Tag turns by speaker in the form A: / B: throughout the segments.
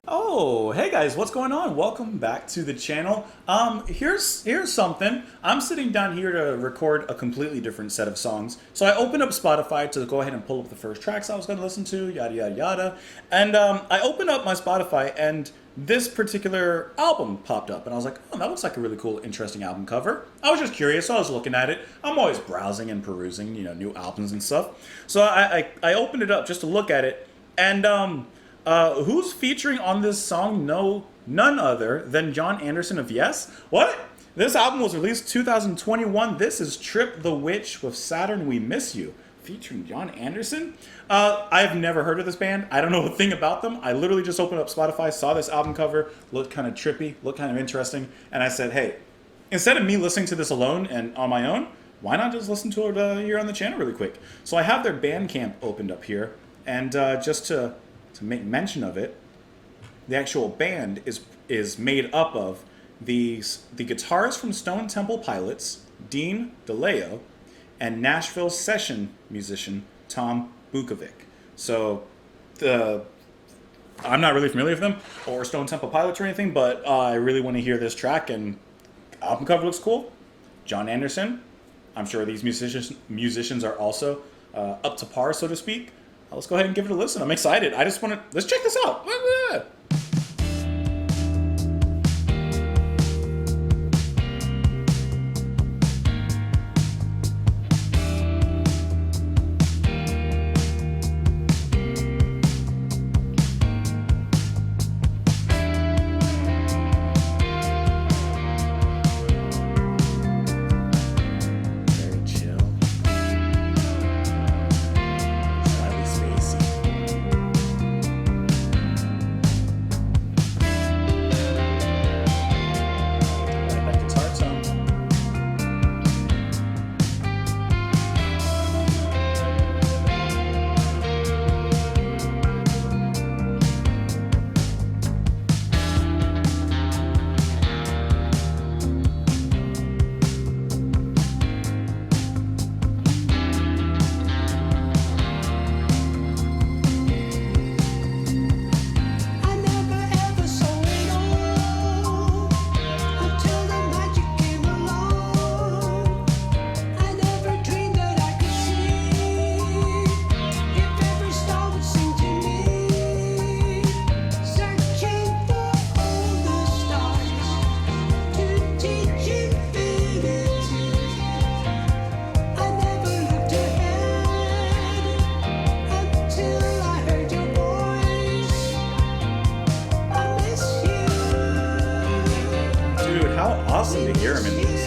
A: Oh, hey guys, what's going on? Welcome back to the channel. Here's something. I'm sitting down here to record a completely different set of songs. So I opened up Spotify to go ahead and pull up the first tracks I was going to listen to, yada yada yada. And I opened up my Spotify and this particular album popped up, and I was like, oh, that looks like a really cool, interesting album cover. I was just curious, so I was looking at it. I'm always browsing and perusing, new albums and stuff. So I opened it up just to look at it, and who's featuring on this song? No, none other than John Anderson of Yes. What? This album was released 2021. This is Trip the Witch with Saturn, We Miss You, featuring John Anderson. I've never heard of this band. I don't know a thing about them. I literally just opened up Spotify, saw this album cover, looked kind of trippy, looked kind of interesting, and I said, hey, instead of me listening to this alone and on my own, why not just listen to it here on the channel really quick? So I have their Bandcamp opened up here, and just to make mention of it, the actual band is made up of the guitarist from Stone Temple Pilots, Dean DeLeo, and Nashville session musician Tom Bukovic. So I'm not really familiar with them or Stone Temple Pilots or anything, but I really want to hear this track, and album cover looks cool. John Anderson, I'm sure these musicians are also up to par, so to speak. Let's go ahead and give it a listen. I'm excited. Let's check this out. Awesome to hear him in this.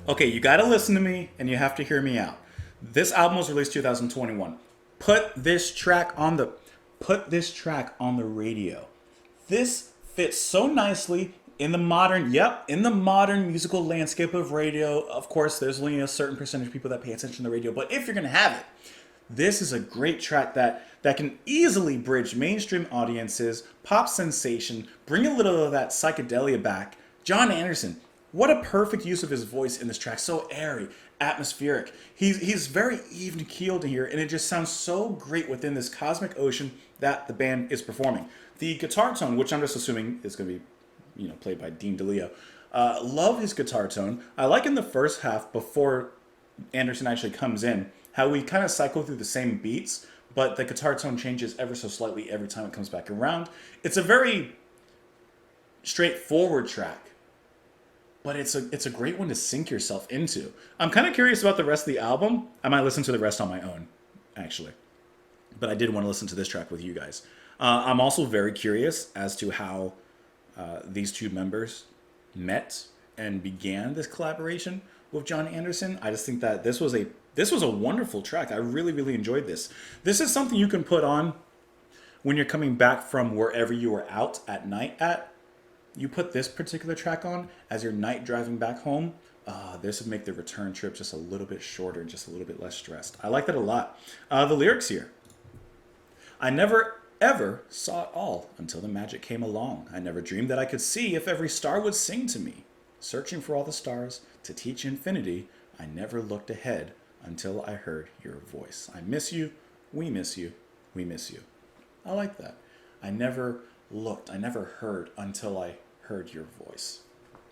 A: Okay, you gotta listen to me and you have to hear me out. This album was released 2021. Put this track on the radio. This fits so nicely in the modern, in the modern musical landscape of radio. Of course, there's only a certain percentage of people that pay attention to the radio, but if you're gonna have it, this is a great track that can easily bridge mainstream audiences, pop sensation, bring a little of that psychedelia back. John Anderson, what a perfect use of his voice in this track. So airy, atmospheric. He's very even keeled here, and it just sounds so great within this cosmic ocean that the band is performing. The guitar tone, which I'm just assuming is going to be, played by Dean DeLeo. Love his guitar tone. I like in the first half before Anderson actually comes in how we kind of cycle through the same beats, but the guitar tone changes ever so slightly every time it comes back around. It's a very straightforward track, but it's a great one to sink yourself into. I'm kind of curious about the rest of the album. I might listen to the rest on my own, actually. But I did want to listen to this track with you guys. I'm also very curious as to how these two members met and began this collaboration with John Anderson. I just think that this was a wonderful track. I really, really enjoyed this. This is something you can put on when you're coming back from wherever you were out at night at. You put this particular track on as your night driving back home. This would make the return trip just a little bit shorter, just a little bit less stressed. I like that a lot. The lyrics here. I never ever saw it all until the magic came along. I never dreamed that I could see if every star would sing to me. Searching for all the stars to teach infinity, I never looked ahead until I heard your voice. I miss you, we miss you, we miss you. I like that. I never looked, I never heard until I heard your voice.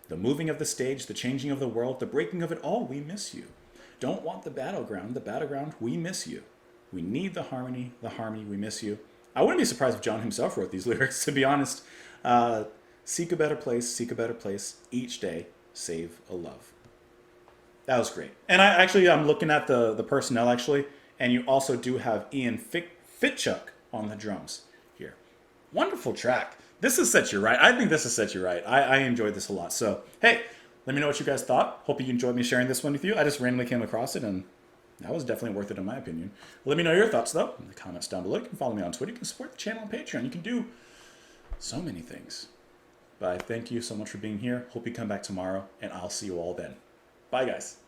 A: The moving of the stage, the changing of the world, the breaking of it all, we miss you. Don't want the battleground, we miss you. We need the harmony, we miss you. I wouldn't be surprised if John himself wrote these lyrics, to be honest. Seek a better place, each day, save a love. That was great. And I'm looking at the personnel, actually, and you also do have Ian Fitchuk on the drums here. Wonderful track. This has set you right. I think this has set you right. I enjoyed this a lot. So, hey, let me know what you guys thought. Hope you enjoyed me sharing this one with you. I just randomly came across it, and that was definitely worth it in my opinion. Let me know your thoughts, though, in the comments down below. You can follow me on Twitter. You can support the channel on Patreon. You can do so many things. But I thank you so much for being here. Hope you come back tomorrow, and I'll see you all then. Bye, guys.